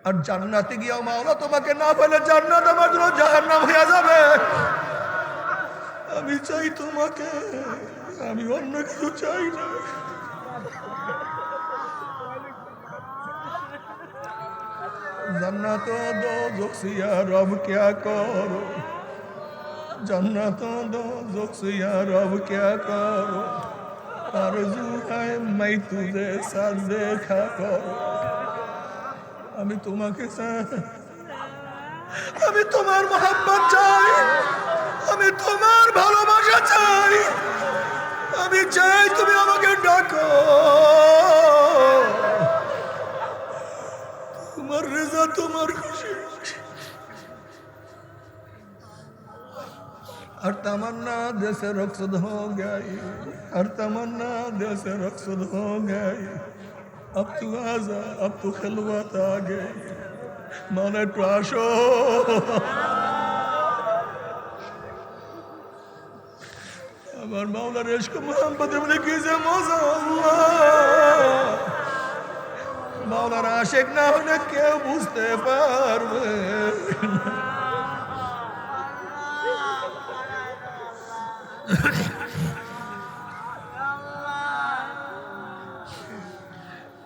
আর জান্নাতে গিয়া মাওলা তোমাকে না পেলে জান্নাত আমার জন্য জাহান্নাম হয়ে যাবে। আমি চাই তোমাকে, আমি অন্য কিছু চাই না। जन्नत दो जोक्सिया रब क्या करो, जन्नत दो जोक्सिया रब क्या करो, आरज़ू है मैं तुझे साथ देखा करो। আমি তোমাকে চাই, আমি তোমার মোহাব্বত চাই, আমি তোমার ভালোবাসা চাই, আমি চাই তুমি আমাকে ডাকো, তোমার রেজা তোমার খুশি। हर तमन्ना दिल से रुखसत हो गई, हर तमन्ना दिल से रुखसत हो गई, अब तू आजा अब तू खिलवत आ गई, माने ट्राशो আমার মাওলার ইশক মোহাম্মতের মধ্যে কি যে মজা, আল্লাহ মাওলার আশিক না হলে কেউ বুঝতে পারবে না।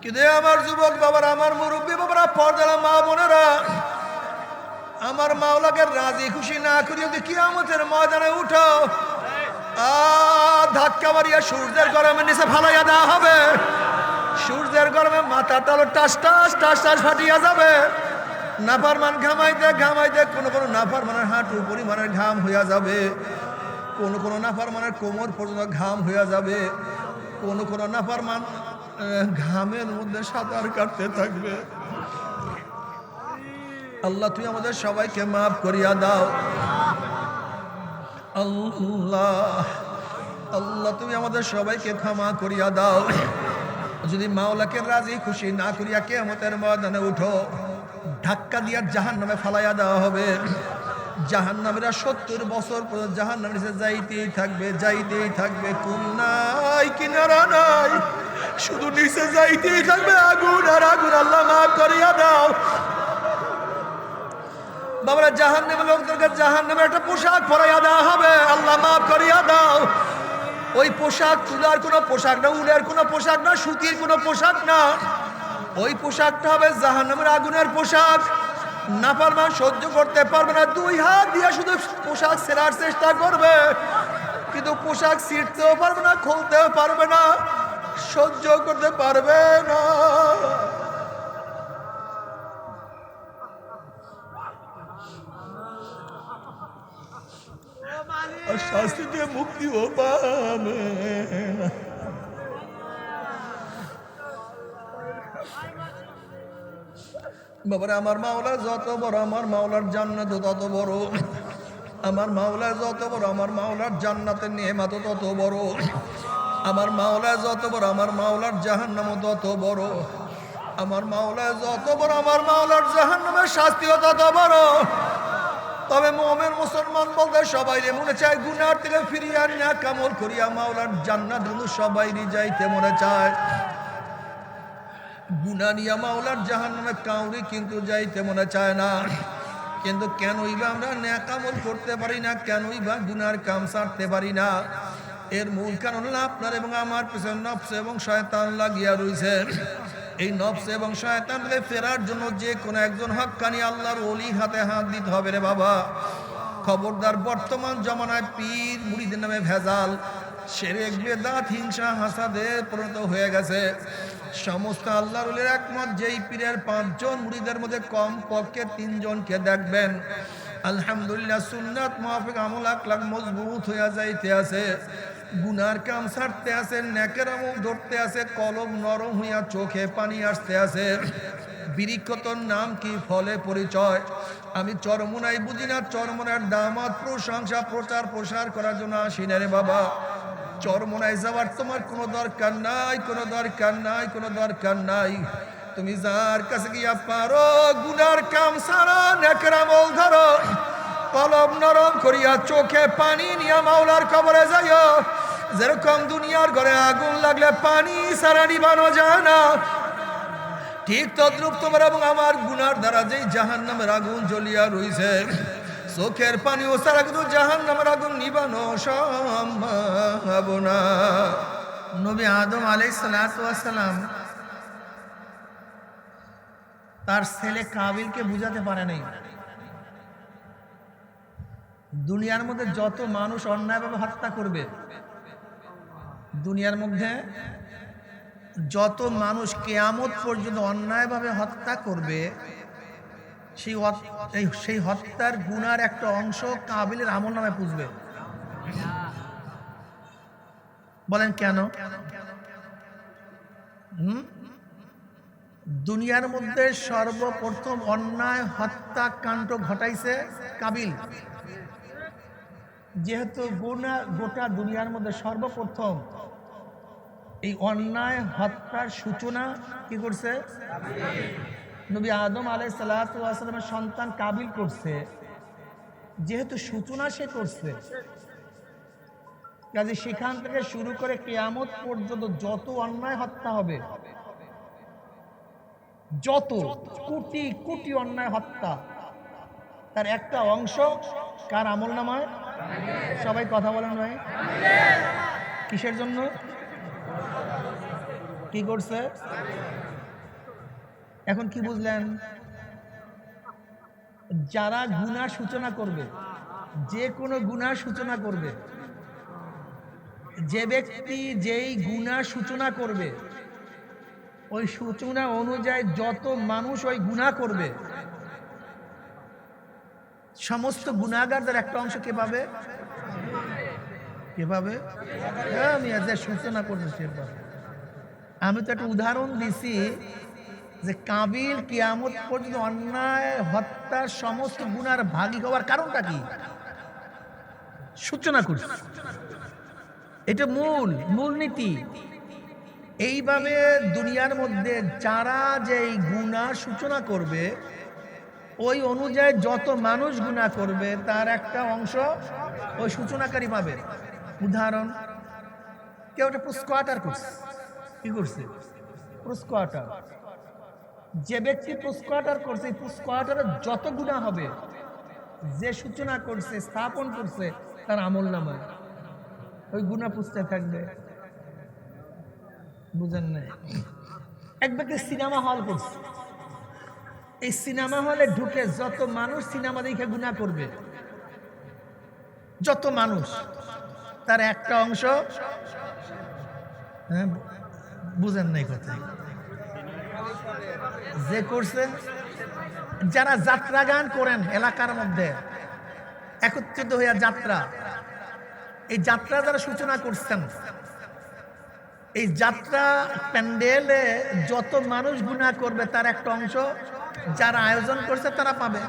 কিন্তু আমার যুবক বাবারা, আমার মুরব্বী বাবারা, পর্দারা মা বোনেরা, আমার মাওলাকে রাজি খুশি না করিয়া যদি কিয়ামতের ময়দানে উঠো, ধাক্কা মারিয়া সূর্যের গরমে নিচে ফালাইয়া দেওয়া হবে। সূর্যের গরমে মাথার তালো টাস টাস টাস টাস ফাটিয়া যাবে। নাফরমান ঘামাইতে ঘামাইতে কোনো কোনো নাফরমানের হাঁটু পরিমাণের ঘাম হইয়া যাবে, কোনো কোনো নাফরমানের কোমর পর্যন্ত ঘাম হইয়া যাবে, কোনো কোনো নাফরমান ঘামের মধ্যে সাঁতার কাটতে থাকবে। আল্লাহ তুমি আমাদের সবাইকে মাফ করিয়া দাও। আল্লাহ আল্লাহ তুমি আমাদের সবাইকে ক্ষমা করিয়া দাও। যদি মাওলাকে রাজি খুশি না করিয়া কিয়ামতের ময়দানে উঠো, ধাক্কা দিয়া জাহান্নামে ফালাইয়া দেওয়া হবে। জাহান্নামীরা 70 বছর পর্যন্ত জাহান্নামের নিচে যাইতেই থাকবে, যাইতেই থাকবে, কুল নাই কিনারা নাই, শুধু নিচে যাইতেই থাকবে, আগুন আর আগুন। আল্লাহ মাফ করিয়া দাও। বাবারা জাহান্নামের লোকদেরকে জাহান্নামের একটা পোশাক পরাইয়া দেওয়া হবে। আল্লাহ মাফ করিয়া দাও। ওই পোশাক তুলার কোনো পোশাক না, উলের কোনো পোশাক না, সুতির কোনো পোশাক না, ওই পোশাকটা হবে জাহান্নামের আগুনের পোশাক। নাফরমান সহ্য করতে পারবে না, 2 হাত দিয়ে শুধু পোশাক ছেড়ার চেষ্টা করবে, কিন্তু পোশাক ছিঁড়তেও পারবে না, খুলতেও পারবে না, সহ্য করতে পারবে না। আর শাস্তি দিয়ে মুক্তিও পাবে না। বাবারে আমার মাওলা যত বড়, আমার মাওলার জান্নাত তত বড়। আমার মাওলা যত বড়, আমার মাওলার জান্নাতের নিয়ামত তত বড়। আমার মাওলা যত বড়, আমার মাওলার জাহান্নাম তত বড়। আমার মাওলা যত বড়, আমার মাওলার জাহান্নামের শাস্তিও তত বড়। তবে মুমিন মুসলমান বলতে সবাই মনে চায় গুনার থেকে ফিরিয়ে আনিয়া কামল করিয়া মাওলার জান্নাত কিন্তু সবাইরই যাইতে মনে চায়। গুনাহ নিয়া মাওলার জাহান্নামে কাউরি কিন্তু যাইতে মনে চায় না। কিন্তু কেনই বা আমরা নেক আমল করতে পারি না, কেনই বা গুনার কাম ছাড়তে পারি না? এর মূল কারণ হলো আপনার এবং আমার পিছনে নফস এবং শয়তান লাগিয়া রয়েছে। এই নফস এবং শয়তান থেকে ফেরার জন্য যে কোনো একজন হক্কানি আল্লাহর ওলির হাতে হাত দিতে হবে রে বাবা। খবরদার, বর্তমান জমানায় পীর মুরিদের নামে ভেজাল, শিরক বিদআত, হিংসা হাসাদে পরিণত হয়ে গেছে। সমস্ত আল্লাহর ওলির একমত, যেই পীরের 5 জন মুরিদের মধ্যে কম পক্ষে 3 জনকে দেখবেন আলহামদুলিল্লাহ সুন্নাত মুআফিক আমল আকলাক মজবুত হইয়া যাইতে আছে, গুনার কাম ছাড়তে আছে, নেকের আমল ধরতে আছে, কলব নরম হইয়া চোখে পানি আসতে আছে। বিরিক্ষতর নাম কি, ফলে পরিচয়। আমি চরমুনাই বুঝি না, চরমুনার দামাত প্রশংসা প্রচার প্রসার করার জন্য আসি না রে বাবা। চরমুনায় যাওয়ার তোমার কোনো দরকার নাই, কোনো দরকার নাই, কোনো দরকার নাই। তুমি যার কাছে গিয়া পারো গুনার কাম সারা, নেকের আমল ধরো, কলব নরম করিয়া চোখে পানি নিয়া মাওলার কবরে যাইও। যেরকম দুনিয়ার ঘরে আগুন লাগলে পানি সারা নিবানো যায় না, ঠিক তদ্রূপ তোমার এবং আমার গুনার দ্বারা যেই জাহান্নামের আগুন জ্বলিয়া রইছে, চোখের পানি ও সারা কিন্তু জাহান্নামের আগুন নিবানো সম্ভব না। নবী আদম আলাইহিস সালাতু ওয়াস সালাম তার ছেলে কাবিলকে বুঝাতে পারে নাই, দুনিয়ার মধ্যে যত মানুষ অন্যায়ভাবে হত্যা করবে, দুনিয়ার মধ্যে যত মানুষ কিয়ামত পর্যন্ত অন্যায়ভাবে হত্যা করবে, সেই হত্যার গুনার একটা অংশ কাবিলের আমলনামায় পুষবে। বলেন কেন? দুনিয়ার মধ্যে সর্বপ্রথম অন্যায় হত্যাকাণ্ড ঘটাইছে কাবিল। যেহেতু গোটা দুনিয়ার মধ্যে সর্বপ্রথম এই অন্যায় হত্যার সূচনা কি করছে? নবী আদম আলাইহিস সালাতু ওয়াস সালামের সন্তান কাবিল করছে। যেহেতু সূচনা সে করছে, কাজে সেখান থেকে শুরু করে কিয়ামত পর্যন্ত যত অন্যায় হত্যা হবে, যত কোটি কোটি অন্যায় হত্যা, তার একটা অংশ কার আমলনামায়? সবাই কথা বলেন ভাই। কিসের জন্য? কি করছে? এখন কি বুঝলেন? যারা গুনাহ সূচনা করবে, যে কোনো গুনাহ সূচনা করবে, যে ব্যক্তি যেই গুনাহ সূচনা করবে, ওই সূচনা অনুযায়ী যত মানুষ ওই গুনাহ করবে, সমস্ত গুনাহগারদের একটা অংশ কে পাবে? কে পাবে? আমি যে সূচনা করবে সে পাবে। আমি তো একটা উদাহরণ দিছি যে কাবিল কিয়ামত পর্যন্ত অন্যায় হত্যার সমস্ত গুনার ভাগী হওয়ার কারণটা কি? সূচনা করছে। এটা মূলনীতি। এইভাবে দুনিয়ার মধ্যে যারা যেই গুনাহ সূচনা করবে, ওই অনুযায়ী যত মানুষ গুনাহ করবে, তার একটা অংশ ওই সূচনাকারী পাবে। উদাহরণ, কেউ একটা পুস্কোয়াটার করছে। কি করছে? পুস্কোয়াটার। যে ব্যক্তি পুস্কোয়াটার করছে, পুস্কোয়াটারের যত গুনাহ হবে, যে সূচনা করছে, স্থাপন করছে, তার আমলনামায় ওই গুনাহ পুষতে থাকবে। বুঝেন নাই? এক ব্যক্তি সিনেমা হল করছে, এই সিনেমা হলে ঢুকে যত মানুষ সিনেমা দেখে গুনাহ করবে, যত মানুষ, তার একটা অংশ, বুঝেন নাই কথা? যে করছে, যারা যাত্রা গান করেন এলাকার মধ্যে একত্রিত হইয়া যাত্রা, এই যাত্রা যারা সূচনা করছেন, এই যাত্রা প্যান্ডেলে যত মানুষ গুনাহ করবে, তার একটা অংশ যারা আয়োজন করছে তারা পাবে।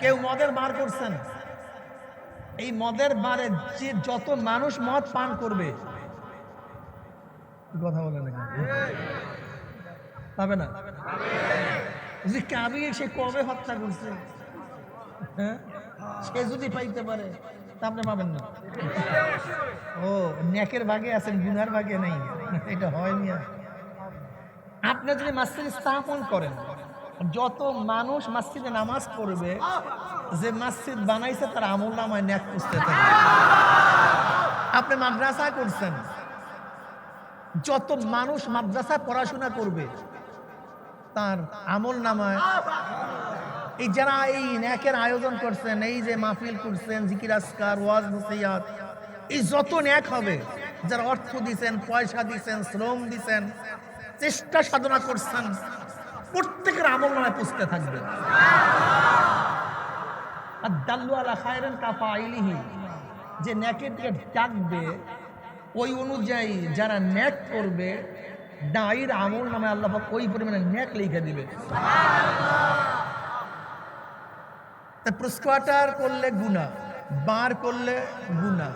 কেউ মদের বার করছেন, এই মদের বারে যে যত মানুষ মদ পান করবে, কথা বলে না পাবে না? যে কাবিল সে কবে হত্যা করছে, হ্যাঁ, সে যদি পাইতে পারে তা আপনি পাবেন না। ও নেকের ভাগে আছেন, গুনার ভাগে নেই, এটা হয়নি। আপনি যদি মসজিদ স্থাপন করেন, যত মানুষ মসজিদে নামাজ পড়বে, যে মসজিদ বানাইছে তার আমলনামায় নেক পুষতে থাকবে। আপনি মাদ্রাসা করছেন, যত মানুষ মাদ্রাসায় পড়াশোনা করবে, তার আমলনামায়, এই যারা এই নেকের আয়োজন করছেন, এই যে মাহফিল করছেন, জিকির আজকার, ওয়াজ নসিহত, এই যত নেক হবে, যারা অর্থ দিছেন, পয়সা দিছেন, শ্রম দিছেন, চেষ্টা সাধনা করছেন, প্রত্যেকের আমলনামায় পুষতে থাকবে। আর দাল্লু আলা খায়রান কাফাইলিহি, যে নেকের দিকে ডাকবে, ওই অনুযায়ী যারা নেক করবে, দায়ীর আমলনামায় আল্লাহ পাক ওই পরিমাণে নেক লিখে দিবে। তা পুস্কোয়াটার করলে গুনাহ, বার করলে গুনাহ।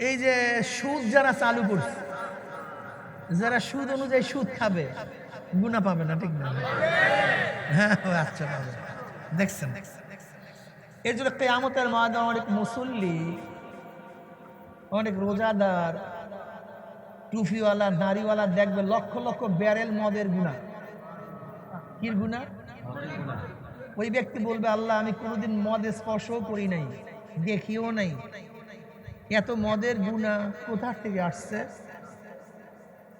এই যে সুদ যারা চালু করছে, যারা সুদ অনুযায়ী সুদ খাবে, গুনাহ পাবে না, ঠিক না? হ্যাঁ, আচ্ছা পাবে। দেখছেন, এর জন্য কিয়ামতের ময়দানে অনেক মুসল্লি, অনেক রোজাদার টুপিওয়ালা নারীওয়ালা দেখবে লক্ষ লক্ষ ব্যারেল মদের গুণা। কি গুণা? ওই ব্যক্তি বলবে আল্লাহ আমি কোনোদিন মদ স্পর্শও করি নাই, দেখিও নাই, এত মদের গুণা কোথা থেকে আসছে?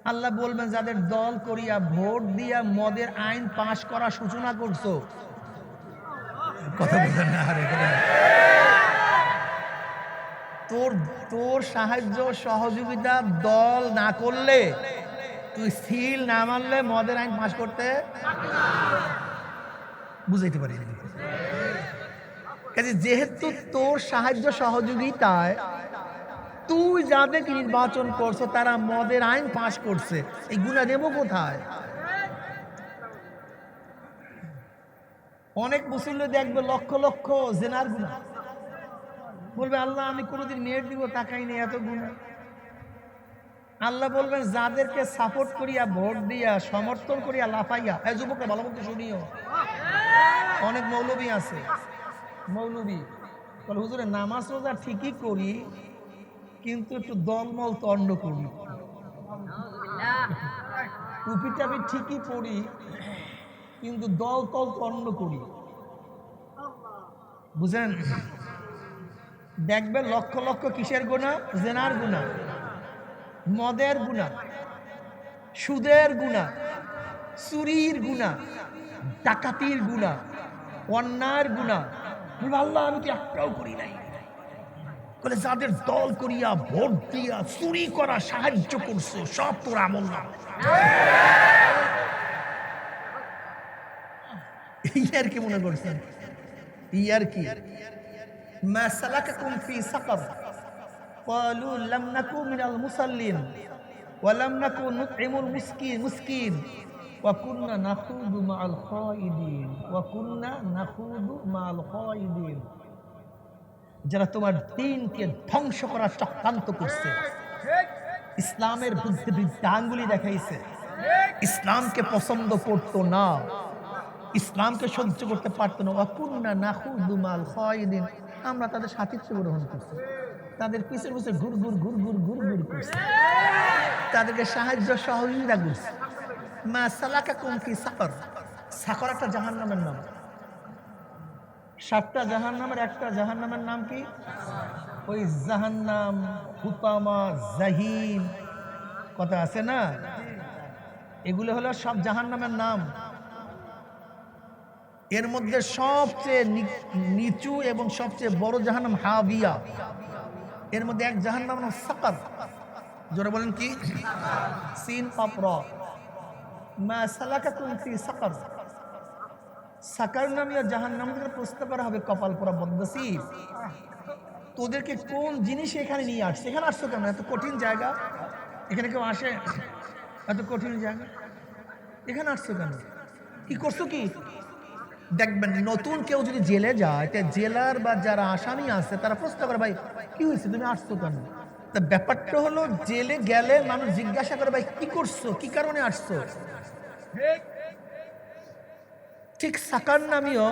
আল্লাহ বলবেন যাদের দল করিয়া ভোট দিয়া মদের আইন পাশ করার সূচনা করছো, কথা বলেন না, তোর সাহায্য সহযোগিতা দল না করলে, তুই সিল না মানলে মদের আইন পাশ করতে বুঝাইতে পারি। যেহেতু তোর সাহায্য সহযোগিতায় তুই যাদেরকে নির্বাচন করছো তারা মদের আইন পাশ করছে, এই গুণা দেব কোথায়? অনেক মুসল্লি দেখবে লক্ষ লক্ষ জেনার গুণা, বলবে আল্লাহ আমি কোনোদিন মেয়ের দিব তাকাই নেই, এত গুণা। আল্লাহ বলবেন যাদেরকে সাপোর্ট করিয়া ভোট দিয়া সমর্থন করিয়া লাফাইয়া, এই যুবকরা ভালো মতো শুনিও, অনেক মৌলবী আছে, মৌলবী বলে হুজুরে নামাজ রোজা ঠিকই করি কিন্তু একটু দলমল তন্ড করি, টুপি টাপি ঠিকই পড়ি কিন্তু দল তল তন্ড করি। বুঝেন? দেখবেন লক্ষ লক্ষ কিসের গুণা? জেনার গুণা, মদের গুণা, সুদের গুণা, চুরির গুণা, ডাকাতির গুণা, অন্যায়ের গুণা। আল্লাহ আমি কি একটাও করি নাই, বলে যাদের দল করিয়া ভোট দিয়া চুরি করা সাহায্য করছো সব তোর আমল না। এই আর কি মনে করছেন? এই আর কি? মা সালাকাকুম ফি সাকার ক্বালু লাম নাকু মিনাল মুসাল্লিন ওয়া লাম নাকু নুতইমুল মিসকিন ওয়া কুননা নাখুদু মাআল খায়িদিন। যারা তোমার দ্বীনকে ধ্বংস করার চক্রান্ত করছে, ইসলামের বিরুদ্ধে বৃদ্ধাঙ্গুলি দেখাইছে, ইসলামকে পছন্দ করতো না, ইসলামকে সহ্য করতে পারতো না, ওয়া কুননা নাখুদু মাআল খায়িদিন, আমরা তাদের সাথীত্ব গ্রহণ করছি, তাদের পিছনে পিছনে ঘুর ঘুর ঘুর ঘুর ঘুর ঘুর করছে, তাদেরকে সাহায্য সহযোগিতা করছে। মা সালাকাকুম ফি সাকার, সাকার একটা জাহান্নামের নাম। 7টা জাহান্নামের একটা জাহান্নামের নাম কি? ওই জাহান্নাম, হুতামা, জাহিম কথা আছে না, এগুলো হলো সব জাহান্নামের নাম। এর মধ্যে সবচেয়ে নিচু এবং সবচেয়ে বড় জাহান্নাম হাবিয়া, এর মধ্যে এক জাহান্নাম নাম সাকার। জোরে বলেন কি? সিন কফ র। মা সালাকাকুম ফি সাকার, সাকার নামীয় জাহান্নাম থেকে প্রশ্ন করা হবে কপাল পোড়া বদনসিব, তোদেরকে কোন জিনিস এখানে নিয়ে আসছে, এখানে আসছো কেন, এত কঠিন জায়গা, এখানে কেউ আসে? এত কঠিন জায়গা এখানে আসছো কেন, কি করছো কি? দেখবেন নতুন কেউ যদি জেলে যায়, জেলার বা যারা আসামি আছে তারা প্রশ্ন করে ভাই কি হয়েছে, তুমি আসছো কেন? তা ব্যাপারটা হলো জেলে গেলে মানুষ জিজ্ঞাসা করে ভাই কি করছো, কি কারণে আসছো। ঠিক সাকার নামীয়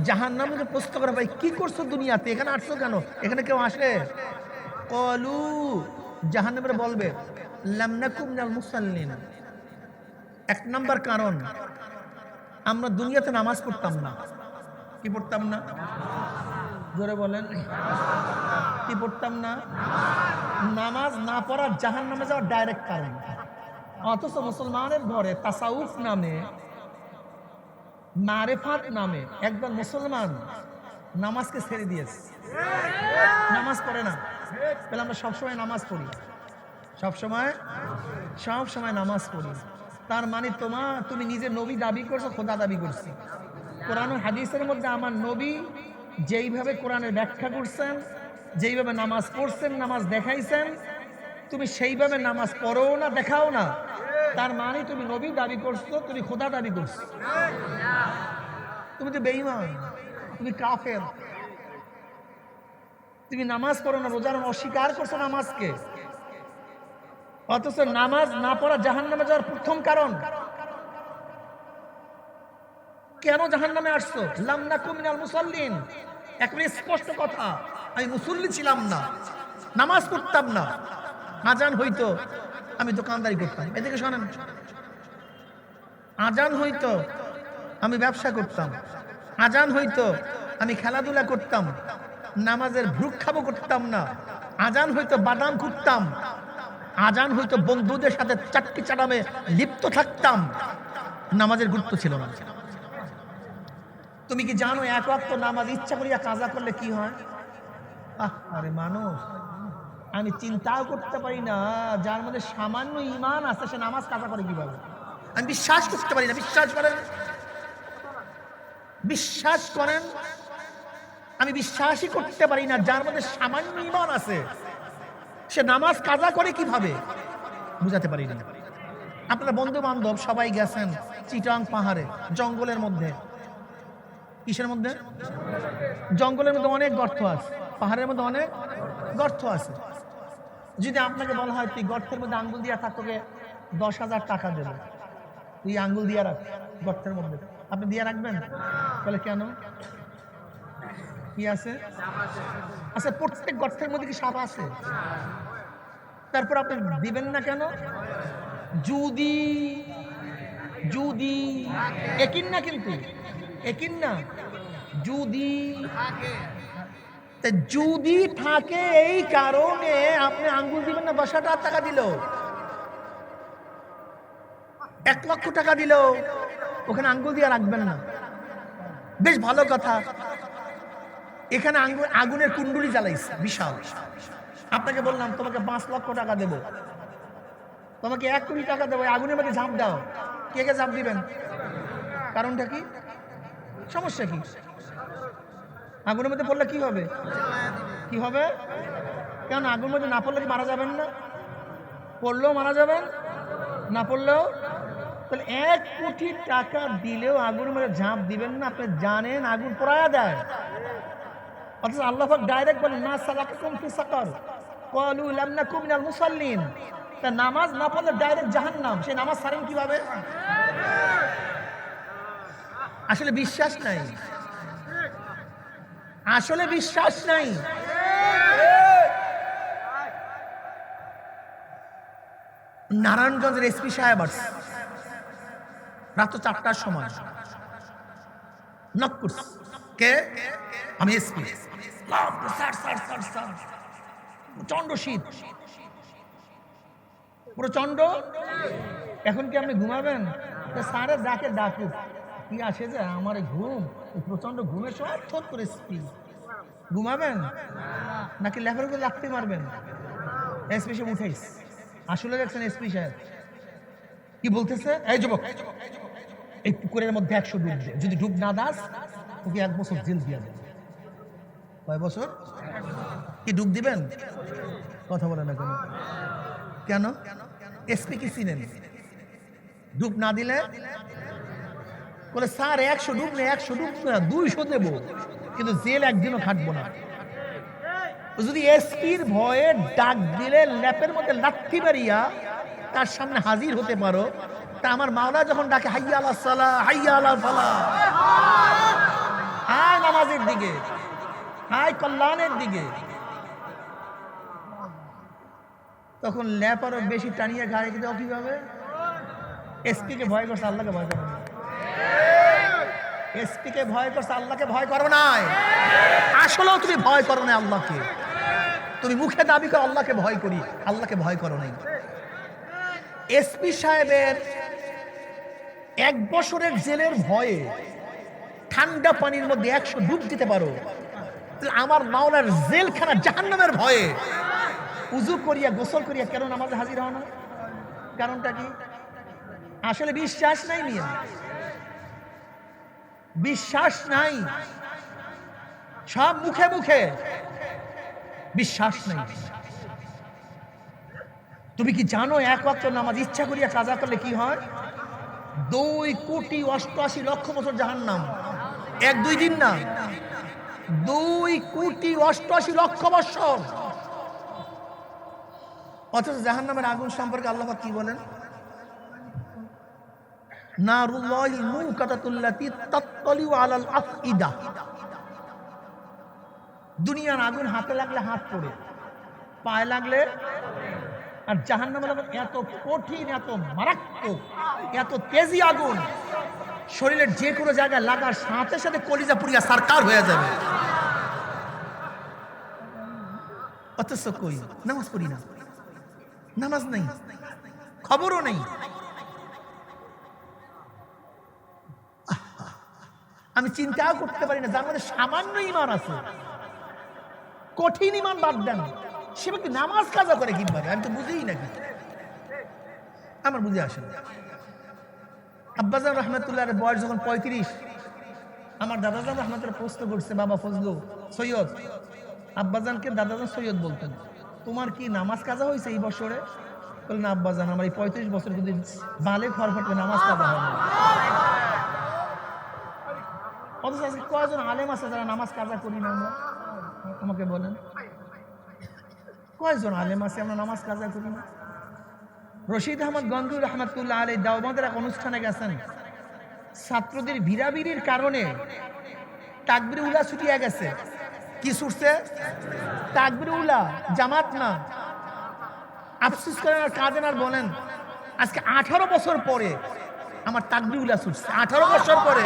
জাহান্নামকে প্রশ্ন করে ভাই কি করছো দুনিয়াতে, এখানে আসছো কেন, এখানে কেউ আসে? ক্বালু, জাহান্নামীরা বলবে লাম নাকু মিনাল মুসাল্লিন, 1 নাম্বার কারণ আমরা দুনিয়াতে নামাজ পড়তাম না। কি পড়তাম না? জোরে বলেন, কি পড়তাম না? নামাজ না পড়ার জাহান্নামে যাওয়ার ডাইরেক্ট কারণ। অথচ মুসলমানের ঘরে তাসাউফ নামে, মারেফাত নামে একদল মুসলমান নামাজকে ছেড়ে দিয়েছে, নামাজ পড়ে না। তাহলে আমরা সবসময় নামাজ পড়ি, সবসময় নামাজ পড়ি, তার মানে তুমি নিজে নবী দাবি করছো, খোদা দাবি করছি। কোরআন ও হাদিসের মধ্যে আমার নবী যেইভাবে কোরআনের ব্যাখ্যা করছেন, যেইভাবে নামাজ পড়ছেন, নামাজ দেখাইছেন, তুমি সেইভাবে নামাজ পড়ো না, দেখাও না, তার মানে তুমি নবী দাবি করছো, তুমি খোদা দাবি করছো, তুমি তো বেঈমান, তুমি কাফের। তুমি নামাজ পড়ো না, রোজা অস্বীকার করছো নামাজকে, অথচ নামাজ না পড়া জাহান্নামে যাওয়ার প্রথম কারণ। কেন জাহান্নামে আসছো? লাম নাকু মিনাল মুসাল্লিন, একেবারে স্পষ্ট কথা, আমি মুসল্লি ছিলাম না, নামাজ পড়তাম না, আজান হইতো আমি দোকানদারি করতাম। এদিকে শোনেন, আজান হইতো আমি ব্যবসা করতাম, আজান হইতো আমি খেলাধুলা করতাম, নামাজের ভ্রুক্ষেপও করতাম না, আজান হইতো বাদাম করতাম, আজান হইতো বন্ধুদের সাথে চাটকি চাটামে লিপ্ত থাকতাম, নামাজের গুরুত্ব ছিল না। তুমি কি জানো এক ওয়াক্ত নামাজ ইচ্ছা করিয়া কাজা করলে কি হয়? আরে মানুষ, আমি চিন্তাও করতে পারি না যার মধ্যে সামান্য ঈমান আছে সে নামাজ কাজা করে কিভাবে। আমি বিশ্বাস করতে পারি না। বিশ্বাস করেন, বিশ্বাস করেন, আমি বিশ্বাসই করতে পারি না যার মধ্যে সামান্য ঈমান আছে সে নামাজ কাজা করে কিভাবে, বুঝাতে পারি না। আপনারা বন্ধু বান্ধব সবাই গেছেন চিটাং পাহাড়ে, জঙ্গলের মধ্যে। কিসের মধ্যে? জঙ্গলের মধ্যে অনেক গর্ত আছে, পাহাড়ের মধ্যে অনেক গর্ত আছে। যদি আপনাকে বলা হয় তুই গর্তের মধ্যে আঙ্গুল দিয়া থাক, তোকে 10,000 টাকা দেবে, তুই আঙ্গুল দিয়া রাখ গর্তের মধ্যে, আপনি দিয়া রাখবেন? বলে কেন? কি আছে? আচ্ছা, প্রত্যেক গর্তের মধ্যে কি সাপ আছে? তারপর আপনি দিবেন না কেন? যদি যদি একিন না, কিন্তু একিন না, যদি যদি থাকে এই কারণে আপনি আঙ্গুল দিবেন না। 10,000 টাকা দিল, 1 লক্ষ টাকা দিল, ওখানে আঙ্গুল দিয়ে রাখবেন না। বেশ ভালো কথা, এখানে আগুনের কুণ্ডুলি জ্বালাইছে বিশাল। আপনাকে বললাম তোমাকে 5 লক্ষ টাকা দেব, তোমাকে 1 কোটি টাকা দেবো, আগুনের মধ্যে ঝাঁপ দাও। কে কে ঝাঁপ দিবেন? কারণটা কি? সমস্যা কি? আগুনের মধ্যে পড়লে কি হবে? কি হবে? কেন আগুনের মধ্যে না পড়লে কি মারা যাবেন না? পড়লেও মারা যাবেন, না পড়লেও। তাহলে 1 কোটি টাকা দিলেও আগুনের মধ্যে ঝাঁপ দিবেন না? আপনি জানেন আগুন পোড়ায়া দেয়। অথচ আল্লাহ পাক ডাইরেক্ট বলেন মা সালাকাকুম ফি সাকার ক্বালু লাম নাকু মিনাল মুসাল্লিন। তা নামাজ না পড়লে ডাইরেক্ট জাহান্নাম, সে নামাজ ছাড়েন কিভাবে? আসলে বিশ্বাস নাই, আসলে বিশ্বাস নাই। নারায়ণগঞ্জের এসপি সাহেব আসছে রাত 4টার সময়, নক করছে। কে? আমি এসপি। প্রচন্ড শীত, প্রচন্ড। এখন কি আপনি ঘুমাবেন? স্যারে ডাকে ডাকুক, কি আসে যে আমার ঘুম, প্রচন্ড ঘুমের সময় থোট করে এসপি ঘুমাবেন নাকি লেখার উপরে লাফতে মারবেন? এসপি সাহেব উঠেই আসলে দেখছেন এসপি সাহেব কি বলতেছে? এই যুবক, এই পুকুরের মধ্যে 100 ডুব দে, যদি ডুব না দাস তোকে 1 বছর জেল দিয়া দেবে। কয় বছর? কি ডুব দিবেন? কথা বলে না কেন? কেন? এসপি কি চিনেন? ডুব না দিলে বলে স্যার 100 ডুব নেই, 100 ডুব না 200 দেব, কিন্তু জেল একদিনও খাটবো না। যদি এসপির ভয়ে ডাক দিলে ল্যাপের মধ্যে লাথি মারিয়া তার সামনে হাজির হতে পারো, তা আমার মাওলা যখন ডাকে হাইয়া আলাস সালাহ, হাইয়া আলাল ফালাহ, আয় নামাজের দিকে, আয় কল্যাণের দিকে, তখন ল্যাপ আরো বেশি টানিয়ে গাড়ি দেওয়া কিভাবে? এসপি কে ভয় করছে, আল্লাহকে ভয় করো না। এসপি কে ভয় করছে, আল্লাহকে ভয় করো না। আসলেও তুমি ভয় করো না আল্লাহকে, তুমি মুখে দাবি করো আল্লাহকে ভয় করি, আল্লাহকে ভয় করো নাই। এসপি সাহেবের 1 বছরের জেলের ভয়ে ঠান্ডা পানির মধ্যে 100 ডুব দিতে পারো, আমার মাওলার জেলখানা জাহান্নামের ভয়ে উযু করিয়া গোসল করিয়া কেন নামাজে হাজির হও না? কারণটা কি? আসলে বিশ্বাস নাই মিয়া, বিশ্বাস নাই, সব মুখে মুখে, বিশ্বাস নাই। তুমি কি জানো 1 ওয়াক্ত নামাজ ইচ্ছা করিয়া কাজা করলে কি হয়? 2,88,00,000 বছর জাহান্নাম। 1-2 দিন না, 2,88,00,000 বছর। অথচ জাহান্নামের আগুন সম্পর্কে আল্লাহ পাক কি বলেন? নারুল্লাহিল মুকাতাতুল্লাতী তাত্তালিউ আলাল আফইদা। দুনিয়ার আগুন হাতে লাগলে হাত পড়ে, পায়ে লাগলে, আর জাহান্নামের আগুন এত কঠিন, এত মারাত্মক, এত তেজি আগুন, শরীরের যে কোনো জায়গায় লাগার সাথে সাথে কলিজা পুড়িয়া সারকার হয়ে যাবে। অথচ কই নামাজ পড়ি না, নামাজ নেই, খবরও নেই। আমি চিন্তাও করতে পারি না যার মধ্যে সামান্য ইমান আছে, কঠিন ইমান বাদ দেন, সে ব্যক্তি নামাজ কাজা করে কিভাবে? আমি তো বুঝিই নাকি, আমার বুঝে আসে না। আব্বাজান রহমতুল্লাহর বয়স যখন 35, আমার দাদাজান রহমতুল্লাহ প্রশ্ন করছে, বাবা ফজলু সৈয়দ, আব্বাজানকে দাদাজান সৈয়দ বলতেন, তোমার কি নামাজ কাজা হয়েছে এই বছরে? বললেন, আব্বাজান আমার এই 35 বছর যদি বালেক হওয়ার পর নামাজ কাজা হয় না। অথচ আজকে কয়জন আলেম আছে যারা নামাজ কাজা করি না আমরা? আমাকে বলেন, কয়জন আলেম আছে আমরা নামাজ কাজা করি না? রশিদ আহমদ গঙ্গুর রহমতুল্লাহ আলী দাওবন্দের এক অনুষ্ঠানে গেছেন, ছাত্রদের ভিড়াভিড়ির কারণে তাকবির উলা ছুটিয়ে গেছে। কি ছুটছে? তাকবির উলা, জামাত না। আফসোস করেন আর কাঁদেন আর বলেন, আজকে 18 বছর পরে আমার তাকবির উলা ছুটছে, 18 বছর পরে।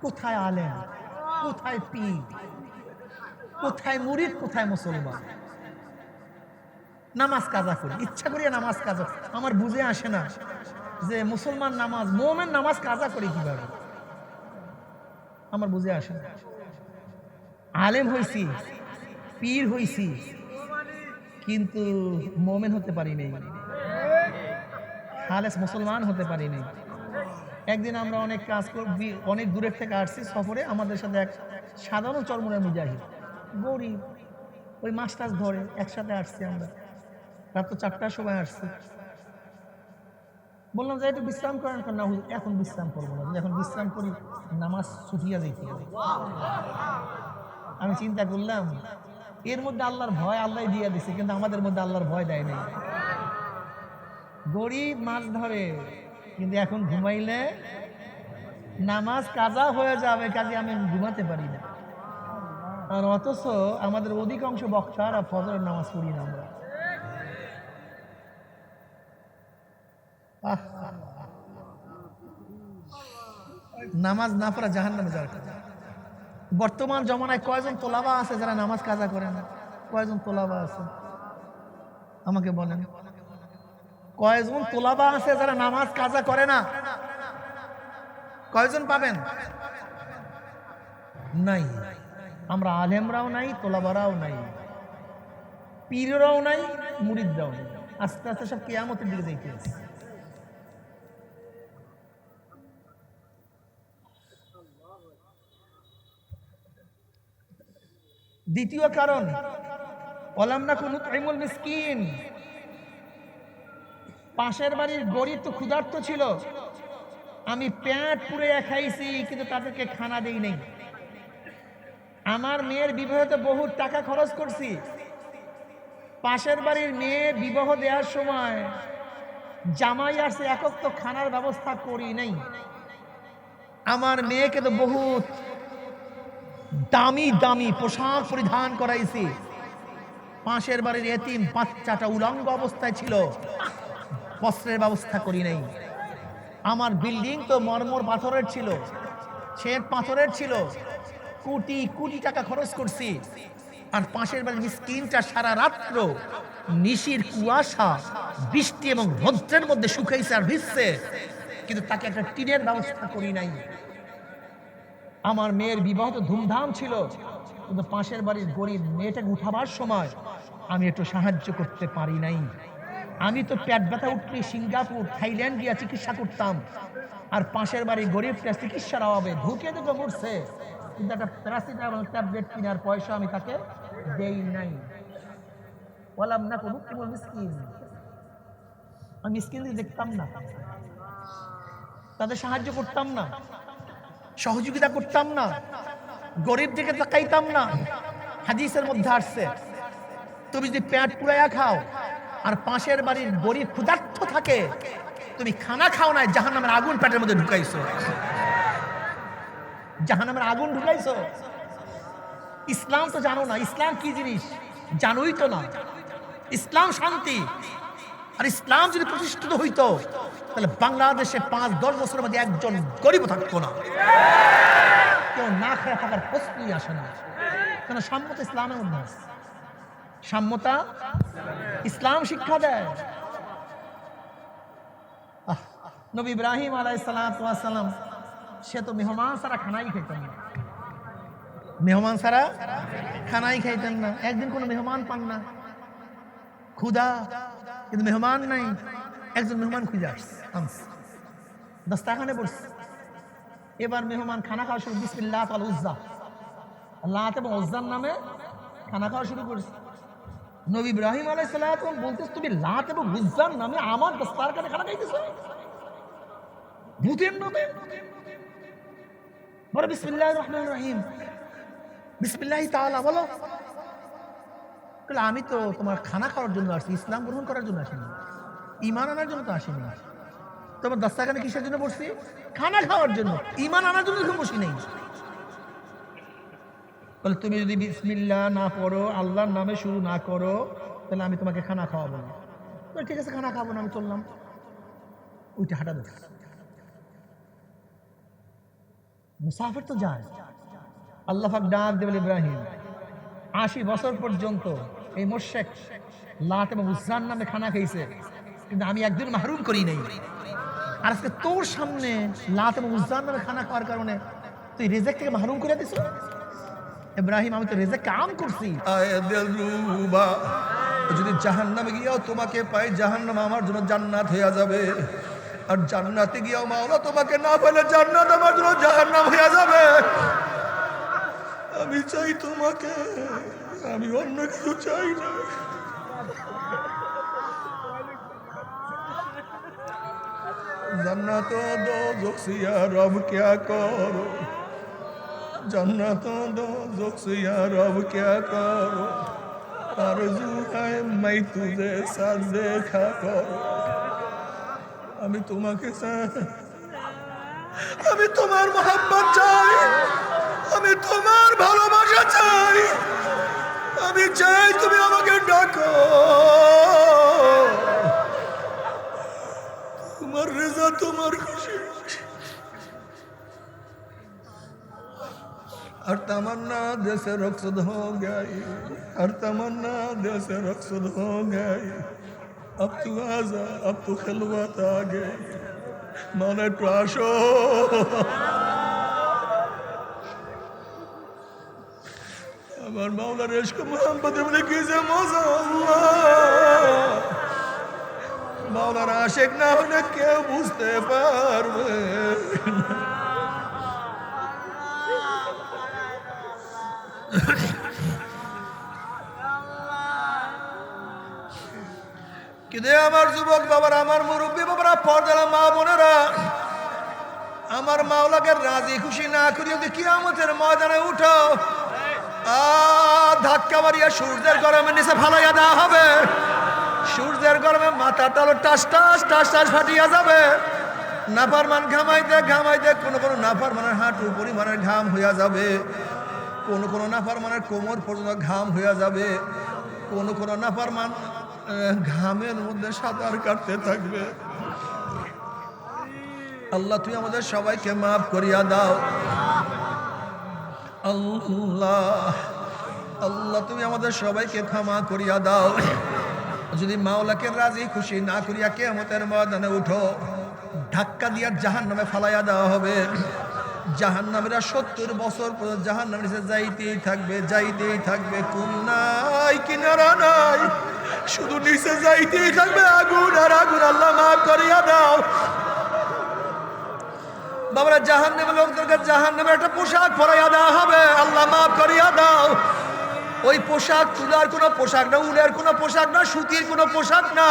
কোথায় আলেম, কোথায় পীর, কোথায় মুরিদ, কোথায় মুসলমান? নামাজ কাজা করি, ইচ্ছা করিয়া নামাজ কাজা। আমার বুঝে আসে না যে মুসলমান নামাজ, মোমেন নামাজ কাজা করি কিভাবে, আমার বুঝে আসে না। আলেম হইছি, পীর হইছি, কিন্তু মোমেন হতে পারি নাই, খালেস মুসলমান হতে পারি নাই। একদিন আমরা অনেক কাজ করবি, অনেক দূরের থেকে আসছি সফরে, আমাদের সাথে এক সাধারণ চরমুনার মুজাহিদ, গরিব, ওই মাছ টাছ ধরে, একসাথে আসছি আমরা, রাত 4টার সময় আসছি। বললাম যে একটু বিশ্রাম করেন, না এখন বিশ্রাম করবো না, এখন বিশ্রাম করি নামাজ ছুটিয়া যাইতে হবে। আমি চিন্তা করলাম এর মধ্যে আল্লাহর ভয় আল্লাহ দিয়ে দিছে, কিন্তু আমাদের মধ্যে আল্লাহর ভয় দেয় নাই। গরিব মাছ ধরে, কিন্তু এখন ঘুমাইলে নামাজ কাজা হয়ে যাবে, কাজে আমি ঘুমাতে পারি না। আর অথচ আমাদের অধিকাংশ বক্তারা ফজরের নামাজ পড়ি না আমরা। নামাজ না পড়া জাহান্নামে যাওয়ার কথা। বর্তমান জমানায় কয়জন তোলাবা আছে যারা নামাজ কাজা করে না? কয়জন তোলাবা আছে আমাকে বলেন, কয়জন তোলাবা আছে যারা নামাজ কাজা করে না? কয়জন পাবেন? নাই। আমরা আলেমরাও নাই, তোলাবারাও নাই, পীররাও নাই, মুরিদরাও নাই। আস্তে আস্তে সব কিয়ামতের দিকে যাইতে আছে। দ্বিতীয় কারণ, ওয়ালাম নাকু নুতঈমুল মিসকিন, পাশের বাড়ির গরিব তো ক্ষুধার্ত ছিল, আমি পেট পুড়ে খাইছি, কিন্তু তাদেরকে খানা দেই নাই। আমার মেয়ের বিবাহতে বহু টাকা খরচ করছি, পাশের বাড়ির মেয়ে বিবাহ দেওয়ার সময় জামাই আসছে, একক তো খানার ব্যবস্থা করি নাই। আমার মেয়েকে তো বহুত দামি দামি পোশাক পরিধান করাইছি, পাশের বাড়ির এতিম বাচ্চাটা উলঙ্গ অবস্থায় ছিল, বস্ত্রের ব্যবস্থা করি নাই। আমার বিল্ডিং তো মরমর পাথরের ছিল, শ্বেত পাথরের ছিল, কোটি কোটি টাকা খরচ করছি, আর পাশের বাড়ির মিসকিনটা সারা রাত্র নিশির কুয়াশা, বৃষ্টি এবং রৌদ্রের মধ্যে শুকাইছে আর ভিজছে, কিন্তু তাকে একটা টিনের ব্যবস্থা করি নাই। আমার মেয়ের বিবাহ তো ধুমধাম ছিল, কিন্তু পাশের বাড়ির গরিব মেয়েটাকে উঠাবার সময় আমি একটু সাহায্য করতে পারি নাই। আমি তো পেট ব্যথা উঠলে সিঙ্গাপুর, থাইল্যান্ড গিয়া চিকিৎসা করতাম, আর পাশের বাড়ির গরিবটা চিকিৎসার অভাবে ধুকে ধুকে মরছে, কিন্তু একটা প্যারাসিটামল ট্যাবলেট কেনার পয়সা আমি তাকে দেই নাই। ওয়ালাম নাকু নুতঈমুল মিসকিন, আমি মিসকিনদের দেখতাম না, তাদের সাহায্য করতাম না, সহযোগিতা করতাম না, গরিব দিকে তাকাইতাম না। হাদিসের মধ্যে আসছে, তুমি যদি পেট পুরাইয়া খাও আর পাশের বাড়ির গরিব ক্ষুধার্ত থাকে, তুমি খানা খাও না, জাহান্নামের আগুন পেটের মধ্যে ঢুকাইছো, জাহান্নামের আগুন ঢুকাইছো। ইসলাম তো জানো না, ইসলাম কি জিনিস? জানোই তো না ইসলাম শান্তি। আর ইসলাম যদি প্রতিষ্ঠিত হইতো তাহলে বাংলাদেশে 5-10 বছরের মধ্যে একজন গরিব থাকতো না, কেউ না খেয়ে থাকার প্রশ্নই আসে না। কেন? সাম্যতা ইসলামের মধ্যে আছে। সাম্যতা ইসলাম শিক্ষা দেয়। নবী ইব্রাহিম আলাইহিস সালাম সে তো মেহমান ছাড়া খানাই খাইতেন না, মেহমান ছাড়া খানাই খাইতেন না। একদিন কোনো মেহমান পান না, ক্ষুধা, কিন্তু মেহমান নাই। একজন মেহমান খুঁজে আসছে, দস্তাখানে বসছে। এবার মেহমান খানা খাওয়া শুরু, বিসমিল্লাহ ওয়াল উজ্জা, লাত এবং উজ্জার নামে খানা খাওয়া শুরু করেছে। নবী ইব্রাহিম আলাইহিস সালাম বলতেছে, তুমি লাত এবং উজ্জার নামে আমার দস্তারখানে খানা খাইতেছো? ভূতের নামে? বলো বিসমিল্লাহির রহমানির রহিম, বিসমিল্লাহি তাআলা বলো। আমি তো তোমার খানা খাওয়ার জন্য আসছি, ইসলাম গ্রহণ করার জন্য আসিনি, ঈমান আনার জন্য তো আসিনি। তোমার দস্তাখানে কিসের জন্য বসছি? খানা খাওয়ার জন্য, ঈমান আনার জন্য বসি নেই। বলে তুমি যদি বিসমিল্লাহ না পড়ো, আল্লাহর নামে শুরু না করো, তাহলে আমি তোমাকে খানা খাওয়াবো না। ঠিক আছে, খানা খাবো না, আমি চললাম। ওইটা হাঁটা দোষ। মুসাফির তো যায়। আল্লাহ পাক ডাক দেবেন, ইব্রাহিম 80 বছর পর্যন্ত এই মুশরিক লাত এবং উজ্জার নামে খানা খাইছে, কিন্তু আমি একদিন মাহরুম করি নাই। আর আজকে তোর সামনে লাত এবং উজ্জার নামে খানা খাওয়ার কারণে তুই রিজেক থেকে মাহরুম করে দিস। ইব্রাহিম, আমি তো রিজেককে আম করছি। যদি জাহান্নামে গিয়েও তোমাকে পাই, জাহান্নাম আমার জন্য জান্নাত হয়ে যাবে। আর জান্নাতে গিয়েও মাওলা তোমাকে না পেলে জান্নাত আমার জন্য জাহান্নাম হয়ে যাবে। আমি চাই তোমাকে, আমি অন্য কিছু চাই না। जन्नत दो जोक्सिया रब क्या करो, जन्नत दो जोक्सिया रब क्या करो, आरज़ू है मैं तुझे साथ देखा करो। আমি তোমাকে চাই, আমি তোমার মোহাব্বত চাই, আমি তোমার ভালোবাসা চাই। আমি চাই তুমি আমাকে ডাকো, তোমার রেজা, তোমার খুশি। हर तमन्ना दिल से रुखसत हो गई, हर तमन्ना दिल से रुखसत हो गई। अब तू आजा, अब तू खिलवत आ गई, मौला একটু আসো। আমার মাওলার ইশক মোহাম্মতে বলে কি যে মজা। আল্লাহ, মাওলার আশিক না হলে কেউ বুঝতে পারবে না। কিদে আমার যুবক বাবারা, আমার মুরব্বী বাবারা, পর্দার মা বোনেরা, আমার মাওলাকে রাজি খুশি না করি যদি কিয়ামতের ময়দানে উঠো, ধাক্কা মারিয়া সূর্যের গরমে নিচে ফালাইয়া দেওয়া হবে। সূর্যের গরমে মাথার তালু টাস টাস টাস টাস ফাটিয়া যাবে। নাফরমান ঘামাইতে ঘামাইতে কোনো কোনো নাফরমানের হাঁটু পরিমাণের ঘাম হইয়া যাবে, কোনো কোনো নাফরমানের কোমর পর্যন্ত ঘাম হইয়া যাবে, কোনো কোনো নাফরমান ঘামের মধ্যে সাঁতার কাটতে থাকবে। আল্লাহ তুই আমাদের সবাইকে মাফ করিয়া দাও। আল্লাহ, আল্লাহ তুমি আমাদের সবাইকে ক্ষমা করিয়া দাও। যদি মাওলাকে রাজি খুশি না করিয়া কিয়ামতের ময়দানে উঠো, ধাক্কা দিয়া জাহান্নামে ফালাইয়া দেওয়া হবে। জাহান্নামীরা 70 বছর পর্যন্ত জাহান্নামের নিচে যাইতেই থাকবে, যাইতেই থাকবে। কোন নাই, কিনারা নাই, শুধু নিচে যাইতেই থাকবে, আগুন আর আগুন। আল্লাহ মাফ করিয়া দাও। বাবারা, জাহান্নামের লোকদেরকে জাহান্নামের একটা পোশাক পরাইয়া দেওয়া হবে। আল্লাহ মাফ করিয়া দাও। ওই পোশাক তুলার কোনো পোশাক না, উলের কোনো পোশাক না, সুতির কোনো পোশাক না।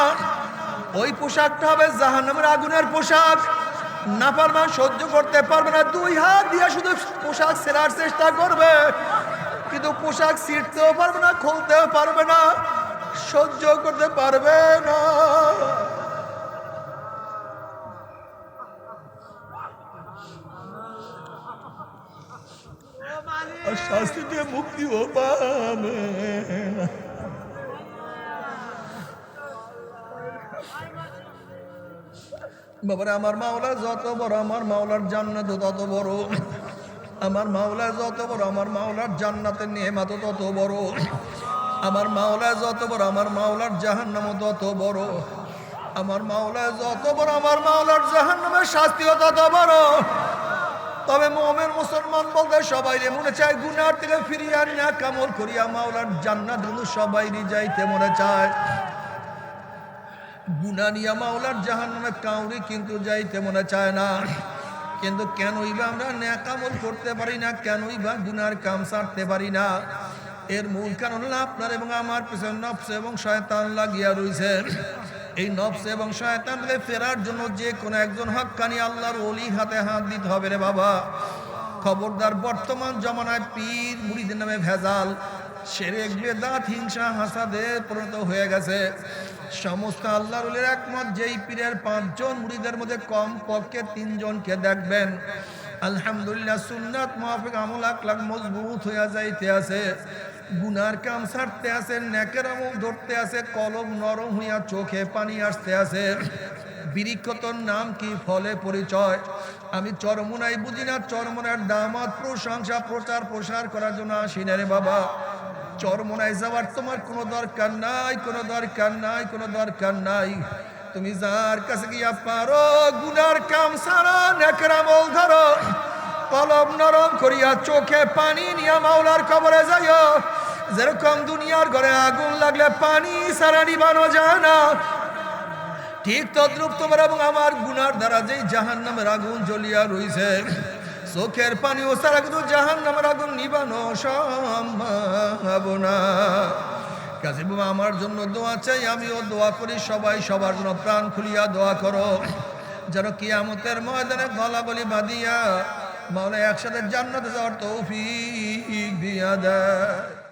ওই পোশাকটা হবে জাহান্নামের আগুনের পোশাক। নাফরমান সহ্য করতে পারবে না, 2 হাত দিয়ে শুধু পোশাক ছেড়ার চেষ্টা করবে, কিন্তু পোশাক ছিঁড়তেও পারবে না, খুলতেও পারবে না, সহ্য করতে পারবে না। আর শাস্তি দিয়ে মুক্তিও পাবে না। বাবারে আমার মাওলা যত বড়, আমার মাওলার জান্নাত তত বড়। আমার মাওলা যত বড়, আমার মাওলার জান্নাতের নেয়ামত তত বড়। আমার মাওলা যত বড়, আমার মাওলার জাহান্নাম তত বড়। আমার মাওলা যত বড়, আমার মাওলার জাহান্নামের শাস্তিও তত বড়। তবে মুমিন মুসলমান বলতে সবাই মনে চায় গুনার থেকে ফিরিয়ে আনিয়া কামল করিয়া মাওলার জান্নাত কিন্তু সবাই যাইতে মনে চায়। গুনা নিয়া মাওলার জাহান্নামে কাউরি কিন্তু যাইতে মনে চায় না। কিন্তু কেনই বা আমরা নেক আমল করতে পারি না, কেনই বা গুনার কাম ছাড়তে পারি না? এর মূল কারণ হলো আপনার এবং আমার পিছনে নফস এবং শয়তান লাগিয়া রইছে। এই নফস এবং শয়তানকে ফেরার জন্য যে কোনো একজন হক্কানি আল্লাহর ওলি হাতে হাত দিতে হবে রে বাবা। খবরদার, বর্তমান জমানায় পীর মুরিদের নামে ভেজাল, শিরক বিদআত, হিংসা হাসাদে পরিণত হয়ে গেছে। সমস্ত আল্লাহর ওলির একমত, যেই পীরের 5 জন মুরিদের মধ্যে কম পক্ষে 3 জনকে দেখবেন আলহামদুলিল্লাহ সুন্নাত মুআফিক আমল আখলাক মজবুত হইয়া যাইতে আছে, গুনার কাম ছাড়তে আছে, নেকের আমল ধরতে আছে, কলব নরম হইয়া চোখে পানি আসতে আছে। বৃক্ষতর নাম কি, ফলে পরিচয়। আমি চরমুনাই বুঝি না, চরমুনার দামাত প্রশংসা প্রচার প্রসার করার জন্য আসি না রে বাবা। চরমোনায় যাওয়ার তোমার কোনো দরকার নাই, কোনো দরকার নাই, কোনো দরকার নাই। তুমি যার কাছে গিয়া পারো গুনার কাম সারা নেকের আমল ধরো, কলম নরম করিয়া চোখে পানি নিয়া মাওলার কবরে যাইও। যেরকম দুনিয়ার ঘরে আগুন লাগলে পানি সারা নিবানো যায় না, ঠিক তদ্রুপ তোমার এবং আমার গুনার দ্বারা যেই জাহান্নামের আগুন জ্বলিয়া রইছে, চোখের পানি ও সারা কিন্তু জাহান্নামের আগুন নিবানো সম্ভব না। কাজী বাবা আমার জন্য দোয়া চাই, আমিও দোয়া করি, সবাই সবার জন্য প্রাণ খুলিয়া দোয়া করো, যেন কিয়ামতের ময়দানে গলা বলি বাঁধিয়া মাওলা একসাথে জান্নাতে যাওয়ার তৌফিক দিয়া দেয়।